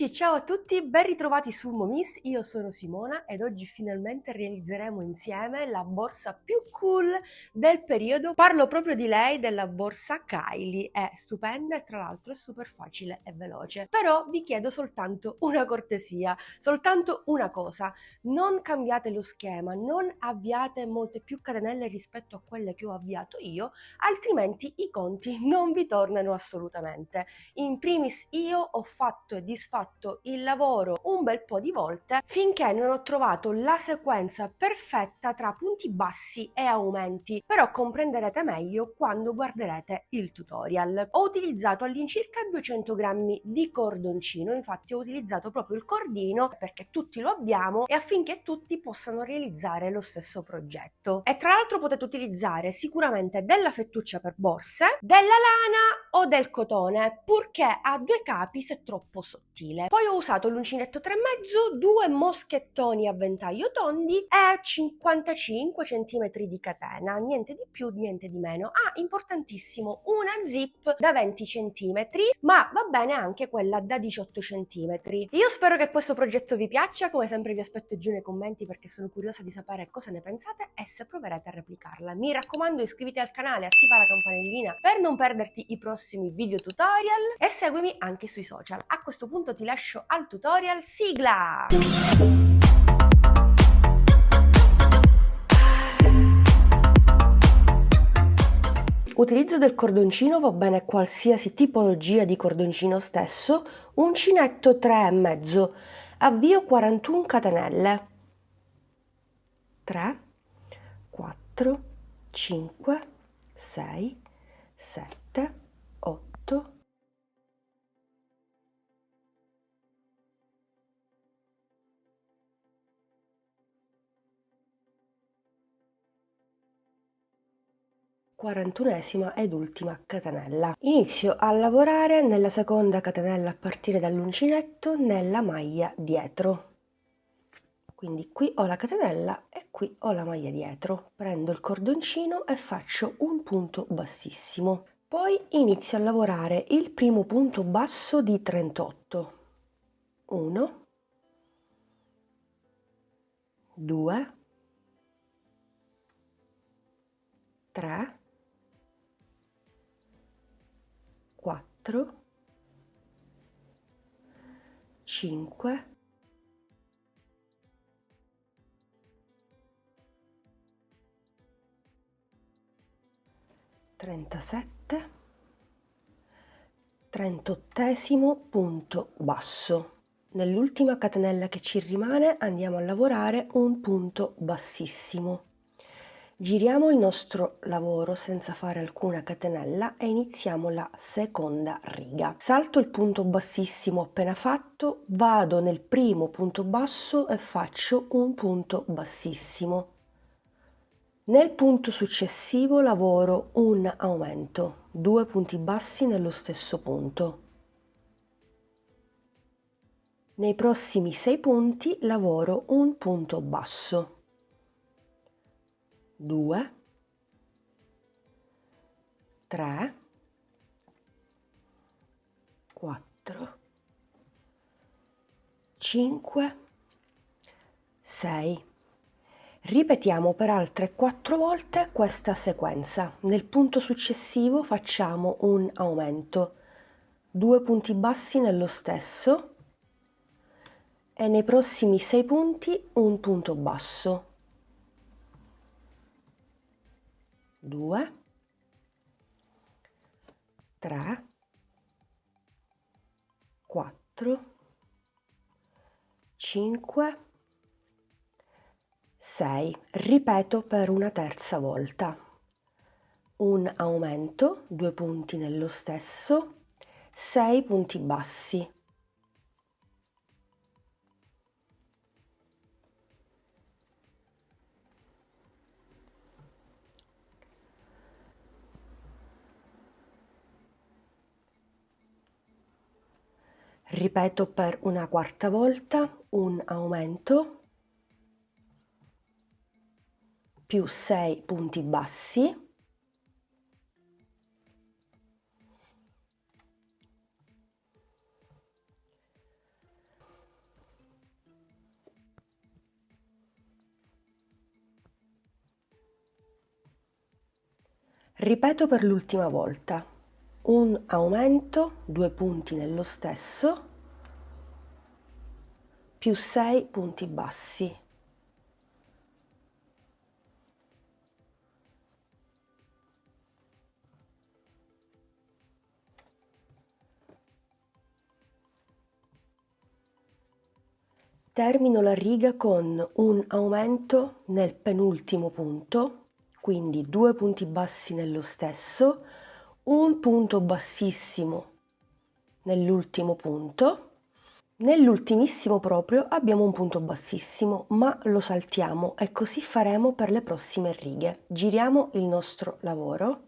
Amici, ciao a tutti, ben ritrovati su Momis, io sono Simona ed oggi finalmente realizzeremo insieme la borsa più cool del periodo. Parlo proprio di lei, della borsa Kylie, è stupenda e tra l'altro è super facile e veloce. Però vi chiedo soltanto una cortesia, soltanto una cosa: non cambiate lo schema, non avviate molte più catenelle rispetto a quelle che ho avviato io, altrimenti i conti non vi tornano assolutamente. In primis io ho fatto e disfatto il lavoro un bel po' di volte finché non ho trovato la sequenza perfetta tra punti bassi e aumenti, però comprenderete meglio quando guarderete il tutorial. Ho utilizzato all'incirca 200 grammi di cordoncino, infatti ho utilizzato proprio il cordino perché tutti lo abbiamo e affinché tutti possano realizzare lo stesso progetto. E tra l'altro potete utilizzare sicuramente della fettuccia per borse, della lana o del cotone, purché a due capi se troppo sottile. Poi ho usato l'uncinetto 3,5, due moschettoni a ventaglio tondi e 55 cm di catena, niente di più, niente di meno. Ah, importantissimo, una zip da 20 cm, ma va bene anche quella da 18 cm. Io spero che questo progetto vi piaccia, come sempre vi aspetto giù nei commenti perché sono curiosa di sapere cosa ne pensate e se proverete a replicarla. Mi raccomando, iscriviti al canale, attiva la campanellina per non perderti i prossimi video tutorial e seguimi anche sui social. A questo punto ti lascio al tutorial, sigla! Utilizzo del cordoncino, va bene qualsiasi tipologia di cordoncino stesso, uncinetto 3,5, avvio 41 catenelle, 3, 4, 5, 6, 7, 8, 41esima ed ultima catenella. Inizio a lavorare nella seconda catenella a partire dall'uncinetto nella maglia dietro. Quindi qui ho la catenella e qui ho la maglia dietro. Prendo il cordoncino e faccio un punto bassissimo. Poi inizio a lavorare il primo punto basso di 38. 1, 2, 3, 4, 5, 37, 38esimo punto basso. Nell'ultima catenella che ci rimane andiamo a lavorare un punto bassissimo. Giriamo il nostro lavoro senza fare alcuna catenella e iniziamo la seconda riga. Salto il punto bassissimo appena fatto, vado nel primo punto basso e faccio un punto bassissimo. Nel punto successivo lavoro un aumento, 2 punti bassi nello stesso punto. Nei prossimi 6 punti lavoro un punto basso. 2, 3, 4, 5, 6. Ripetiamo per altre 4 volte questa sequenza. Nel punto successivo facciamo un aumento, 2 punti bassi nello stesso e nei prossimi 6 punti un punto basso. 2, 3, 4, 5, 6. Ripeto per una terza volta. Un aumento, 2 punti nello stesso, 6 punti bassi. Ripeto per una quarta volta, un aumento, più 6 punti bassi, Ripeto per l'ultima volta, un aumento, 2 punti nello stesso, più 6 punti bassi. Termino la riga con un aumento nel penultimo punto, quindi 2 punti bassi nello stesso, un punto bassissimo nell'ultimo punto. Nell'ultimissimo proprio abbiamo un punto bassissimo, ma lo saltiamo e così faremo per le prossime righe. Giriamo il nostro lavoro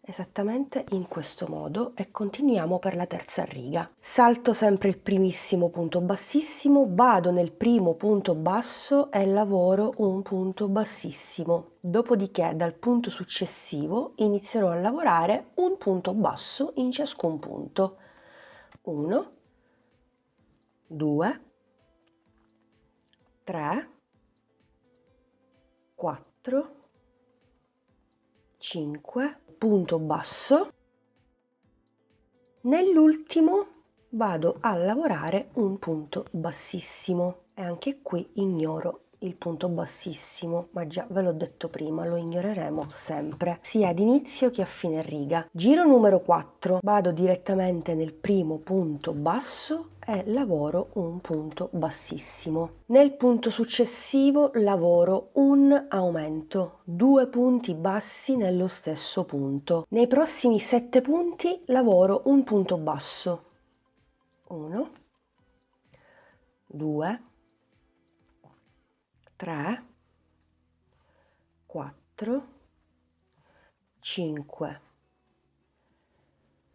esattamente in questo modo e continuiamo per la terza riga. Salto sempre il primissimo punto bassissimo, vado nel primo punto basso e lavoro un punto bassissimo. Dopodiché dal punto successivo inizierò a lavorare un punto basso in ciascun punto. 1, 2, 3, 4, 5, punto basso. Nell'ultimo vado a lavorare un punto bassissimo e anche qui ignoro il punto bassissimo, ma già ve l'ho detto prima, lo ignoreremo sempre, sia ad inizio che a fine riga. Giro numero 4, vado direttamente nel primo punto basso e lavoro un punto bassissimo. Nel punto successivo lavoro un aumento, 2 punti bassi nello stesso punto. Nei prossimi 7 punti lavoro un punto basso. 1, 2, 3, 4, 5,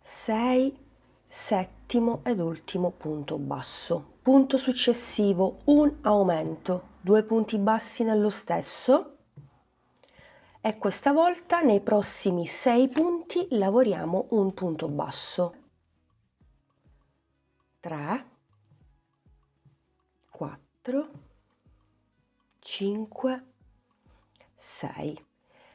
6, settimo ed ultimo punto basso. Punto successivo, un aumento, 2 punti bassi nello stesso e questa volta nei prossimi 6 punti lavoriamo un punto basso. 3, 4, 5, 6.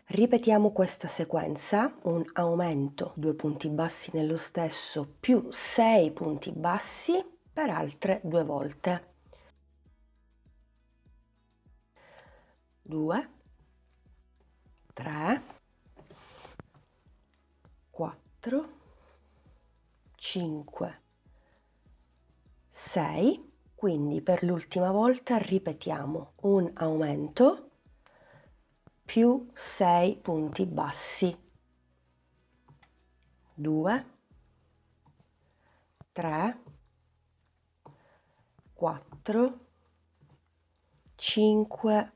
Ripetiamo questa sequenza, un aumento, 2 punti bassi nello stesso più 6 punti bassi per altre 2 volte. 2, 3, 4, 5, 6. Quindi per l'ultima volta ripetiamo un aumento più 6 punti bassi. 2, 3, 4, 5,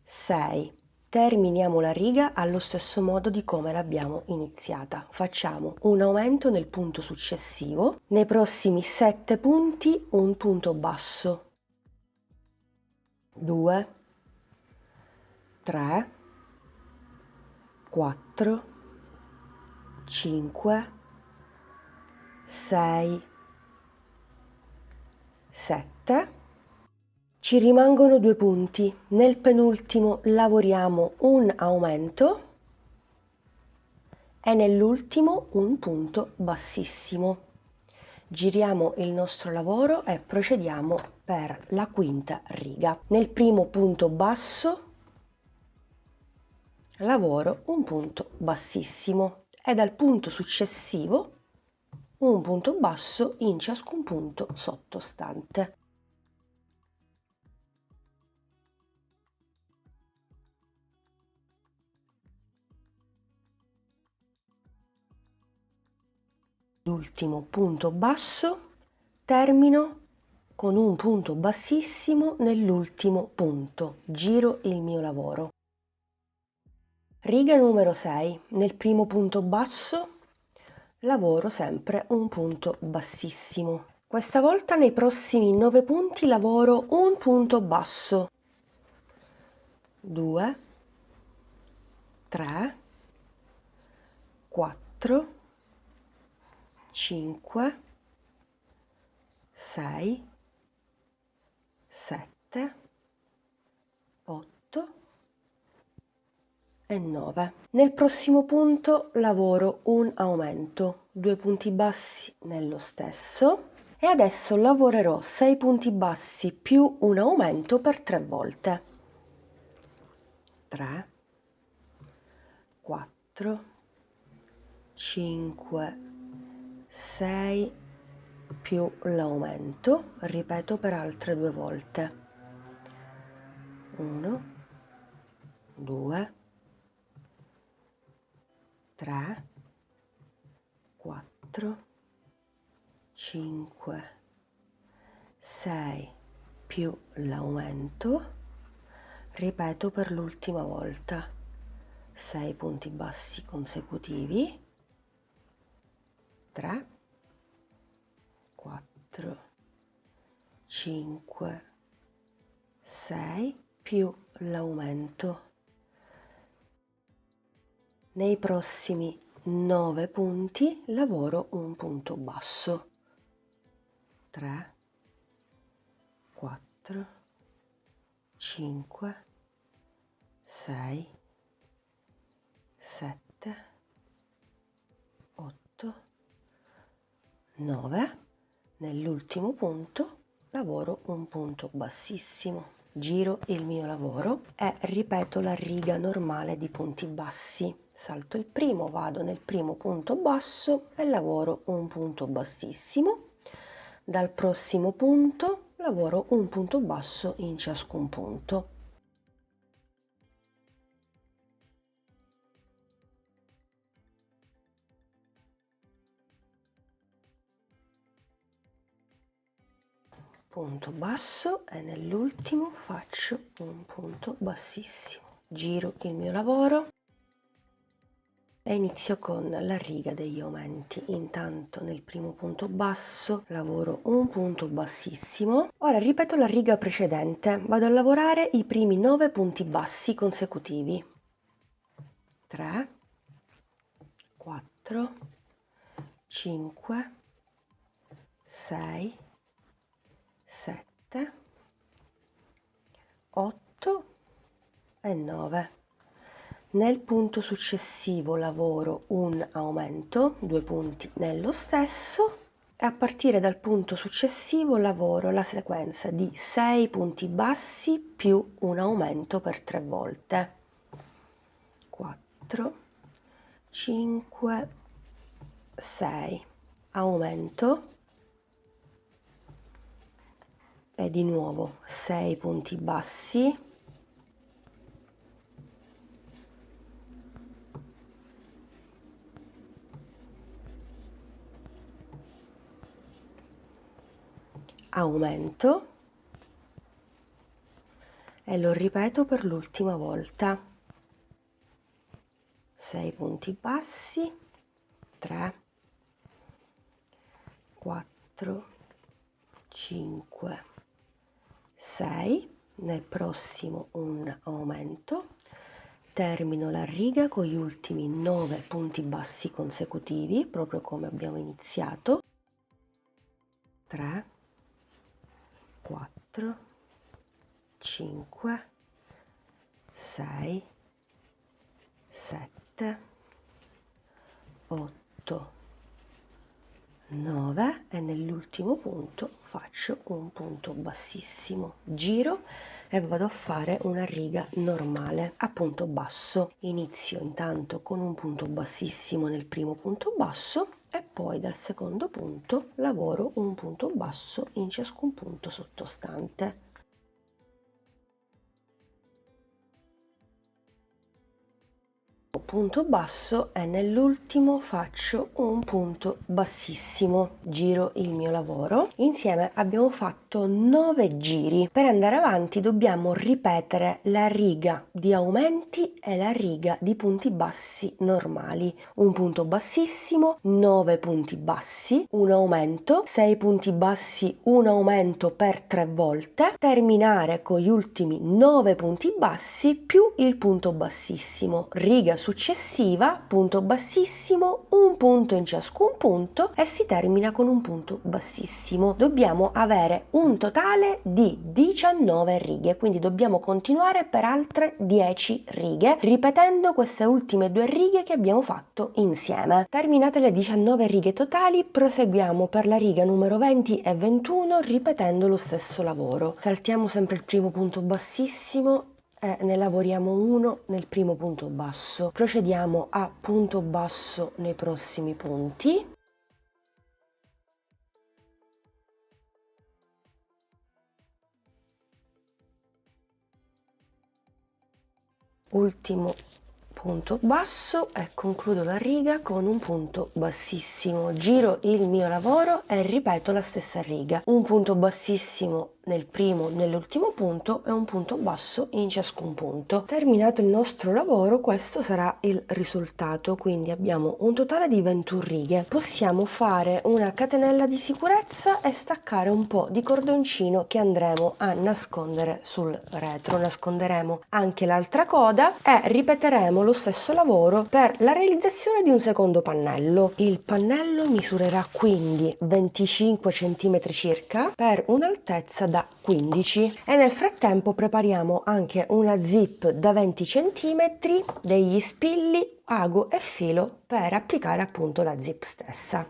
6. Terminiamo la riga allo stesso modo di come l'abbiamo iniziata. Facciamo un aumento nel punto successivo, nei prossimi 7 punti un punto basso. 2, 3, 4, 5, 6, 7. Ci rimangono 2 punti. Nel penultimo lavoriamo un aumento e nell'ultimo un punto bassissimo. Giriamo il nostro lavoro e procediamo per la quinta riga. Nel primo punto basso lavoro un punto bassissimo e dal punto successivo un punto basso in ciascun punto sottostante. L'ultimo punto basso, termino con un punto bassissimo nell'ultimo punto, giro il mio lavoro. Riga numero 6, nel primo punto basso lavoro sempre un punto bassissimo. Questa volta nei prossimi 9 punti lavoro un punto basso. 2, 3, 4, 5, 6, 7, 8, e 9. Nel prossimo punto lavoro un aumento, 2 punti bassi nello stesso e adesso lavorerò 6 punti bassi più un aumento per 3 volte. 3, 4, 5, 6 più l'aumento, ripeto per altre 2 volte. 1, 2, 3, 4, 5, 6 più l'aumento, ripeto per l'ultima volta. 6 punti bassi consecutivi, 3, 4, 5, 6 più l'aumento. Nei prossimi 9 punti lavoro un punto basso. 3, 4, 5, 6, 7, 8, 9. Nell'ultimo punto lavoro un punto bassissimo, giro il mio lavoro e ripeto la riga normale di punti bassi. Salto il primo, vado nel primo punto basso e lavoro un punto bassissimo. Dal prossimo punto lavoro un punto basso in ciascun punto. Punto basso e nell'ultimo faccio un punto bassissimo. Giro il mio lavoro e inizio con la riga degli aumenti. Intanto nel primo punto basso lavoro un punto bassissimo. Ora ripeto la riga precedente, vado a lavorare i primi 9 punti bassi consecutivi. 3, 4, 5, 6, 7, 8 e 9. Nel punto successivo lavoro un aumento, 2 punti nello stesso e a partire dal punto successivo lavoro la sequenza di 6 punti bassi più un aumento per 3 volte. 4, 5, 6. Aumento. E di nuovo 6 punti bassi, aumento e lo ripeto per l'ultima volta. 6 punti bassi, 3, 4, 5, 6, nel prossimo un aumento, termino la riga con gli ultimi 9 punti bassi consecutivi, proprio come abbiamo iniziato. 3, 4, 5, 6, 7, 8, 9 e nell'ultimo punto faccio un punto bassissimo, giro e vado a fare una riga normale a punto basso. Inizio intanto con un punto bassissimo nel primo punto basso e poi dal secondo punto lavoro un punto basso in ciascun punto sottostante. Punto basso e nell'ultimo faccio un punto bassissimo, giro il mio lavoro. Insieme abbiamo fatto 9 giri. Per andare avanti dobbiamo ripetere la riga di aumenti e la riga di punti bassi normali. Un punto bassissimo, 9 punti bassi, un aumento, 6 punti bassi, un aumento per 3 volte, terminare con gli ultimi 9 punti bassi più il punto bassissimo, riga successiva successiva, punto bassissimo, un punto in ciascun punto e si termina con un punto bassissimo. Dobbiamo avere un totale di 19 righe, quindi dobbiamo continuare per altre 10 righe, ripetendo queste ultime due righe che abbiamo fatto insieme. Terminate le 19 righe totali, proseguiamo per la riga numero 20 e 21 ripetendo lo stesso lavoro. Saltiamo sempre il primo punto bassissimo e ne lavoriamo uno nel primo punto basso. Procediamo a punto basso nei prossimi punti. Ultimo punto basso e concludo la riga con un punto bassissimo. Giro il mio lavoro e ripeto la stessa riga. Un punto bassissimo nel primo, nell'ultimo punto e un punto basso in ciascun punto. Terminato il nostro lavoro, questo sarà il risultato, quindi abbiamo un totale di 21 righe. Possiamo fare una catenella di sicurezza e staccare un po' di cordoncino che andremo a nascondere sul retro. Nasconderemo anche l'altra coda e ripeteremo lo stesso lavoro per la realizzazione di un secondo pannello. Il pannello misurerà quindi 25 cm circa per un'altezza da 15 e nel frattempo prepariamo anche una zip da 20 cm, degli spilli, ago e filo per applicare appunto la zip stessa.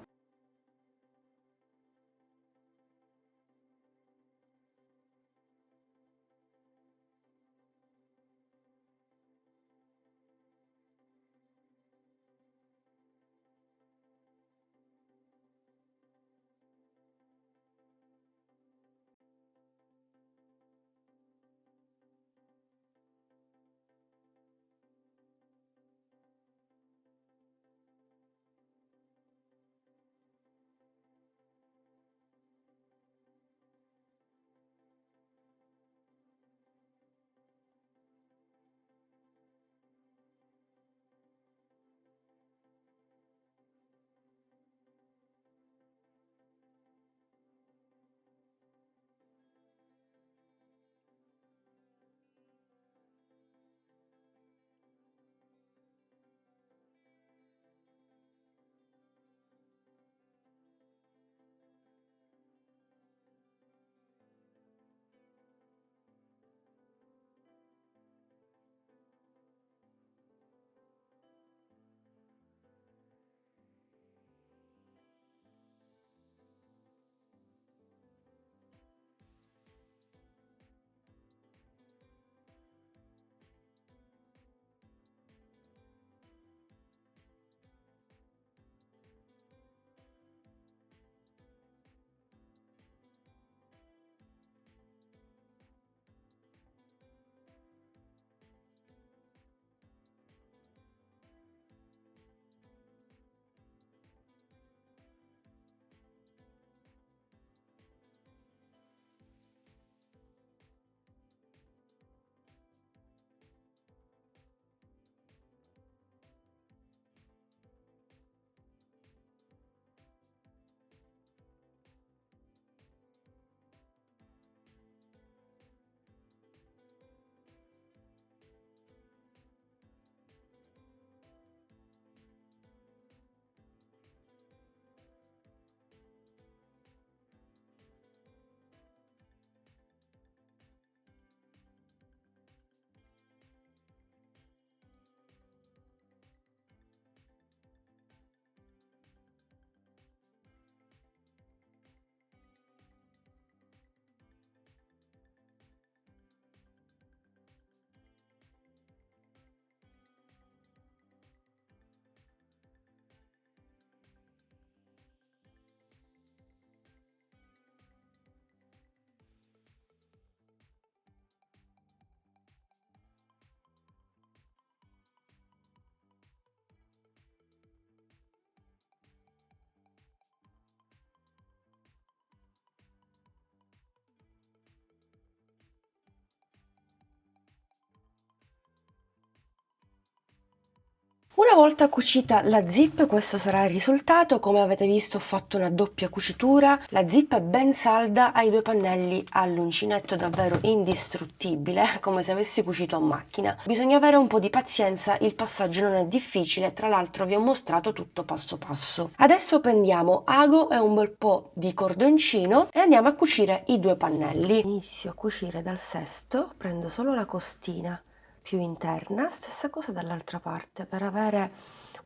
Una volta cucita la zip, questo sarà il risultato. Come avete visto ho fatto una doppia cucitura, la zip è ben salda, ha i due pannelli all'uncinetto davvero indistruttibile, come se avessi cucito a macchina. Bisogna avere un po' di pazienza, il passaggio non è difficile, tra l'altro vi ho mostrato tutto passo passo. Adesso prendiamo ago e un bel po' di cordoncino e andiamo a cucire i due pannelli. Inizio a cucire dal sesto, prendo solo la costina più interna, stessa cosa dall'altra parte per avere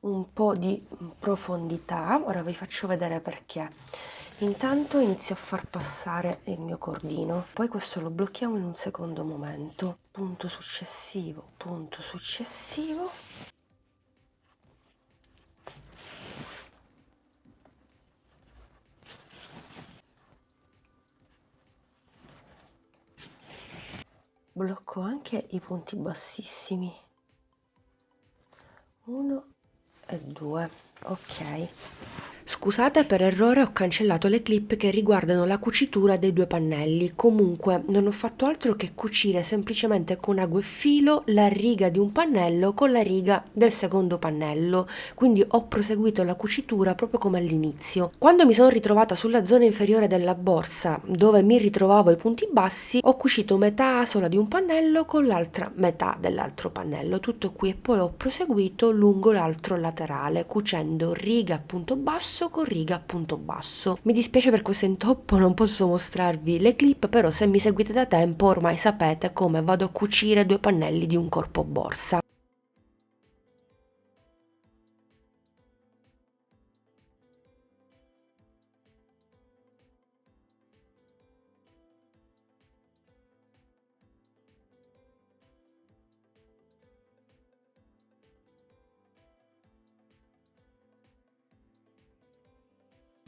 un po' di profondità. Ora vi faccio vedere perché. Intanto inizio a far passare il mio cordino, poi questo lo blocchiamo in un secondo momento. Punto successivo, punto successivo. Blocco anche i punti bassissimi. 1 e 2, ok. Scusate, per errore ho cancellato le clip che riguardano la cucitura dei due pannelli. Comunque non ho fatto altro che cucire semplicemente con ago e filo la riga di un pannello con la riga del secondo pannello, quindi ho proseguito la cucitura proprio come all'inizio. Quando mi sono ritrovata sulla zona inferiore della borsa, dove mi ritrovavo i punti bassi, ho cucito metà sola di un pannello con l'altra metà dell'altro pannello, tutto qui, e poi ho proseguito lungo l'altro laterale cucendo riga a punto basso con riga a punto basso. Mi dispiace per questo intoppo, non posso mostrarvi le clip, però se mi seguite da tempo ormai sapete come vado a cucire due pannelli di un corpo borsa.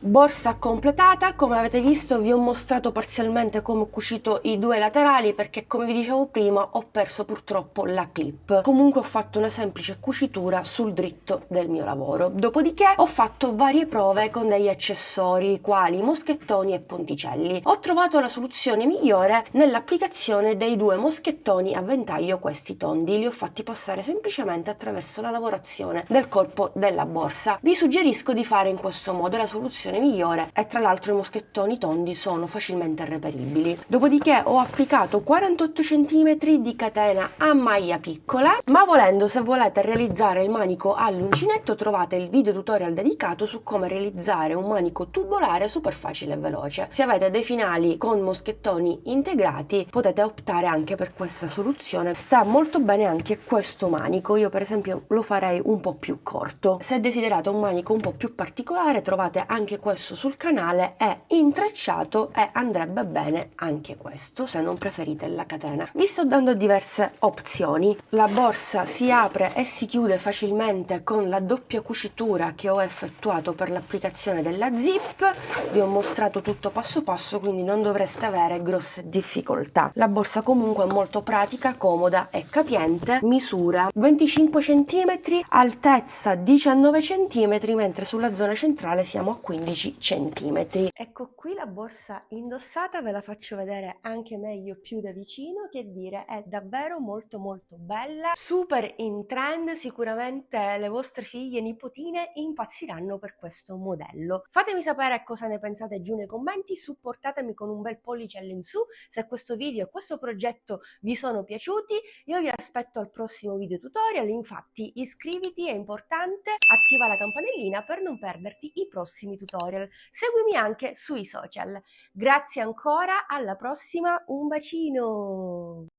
Borsa completata, come avete visto vi ho mostrato parzialmente come ho cucito i due laterali perché, come vi dicevo prima, ho perso purtroppo la clip. Comunque ho fatto una semplice cucitura sul dritto del mio lavoro. Dopodiché ho fatto varie prove con degli accessori quali moschettoni e ponticelli. Ho trovato la soluzione migliore nell'applicazione dei due moschettoni a ventaglio, questi tondi. Li ho fatti passare semplicemente attraverso la lavorazione del corpo della borsa. Vi suggerisco di fare in questo modo, la soluzione migliore, e tra l'altro i moschettoni tondi sono facilmente reperibili. Dopodiché ho applicato 48 cm di catena a maglia piccola, ma volendo, se volete realizzare il manico all'uncinetto, trovate il video tutorial dedicato su come realizzare un manico tubolare super facile e veloce. Se avete dei finali con moschettoni integrati potete optare anche per questa soluzione, sta molto bene anche questo manico. Io per esempio lo farei un po' più corto. Se desiderate un manico un po' più particolare trovate anche questo sul canale, è intrecciato e andrebbe bene anche questo se non preferite la catena. Vi sto dando diverse opzioni. La borsa si apre e si chiude facilmente con la doppia cucitura che ho effettuato per l'applicazione della zip. Vi ho mostrato tutto passo passo, quindi non dovreste avere grosse difficoltà. La borsa comunque è molto pratica, comoda e capiente. Misura 25 cm, altezza 19 cm, mentre sulla zona centrale siamo a 15 cm. Ecco qui la borsa indossata, ve la faccio vedere anche meglio più da vicino. Che dire, è davvero molto bella, super in trend. Sicuramente le vostre figlie e nipotine impazziranno per questo modello. Fatemi sapere cosa ne pensate giù nei commenti, supportatemi con un bel pollice all'insù se questo video e questo progetto vi sono piaciuti. Io vi aspetto al prossimo video tutorial, infatti iscriviti, è importante, attiva la campanellina per non perderti i prossimi tutorial. Seguimi anche sui social. Grazie ancora, alla prossima, un bacino!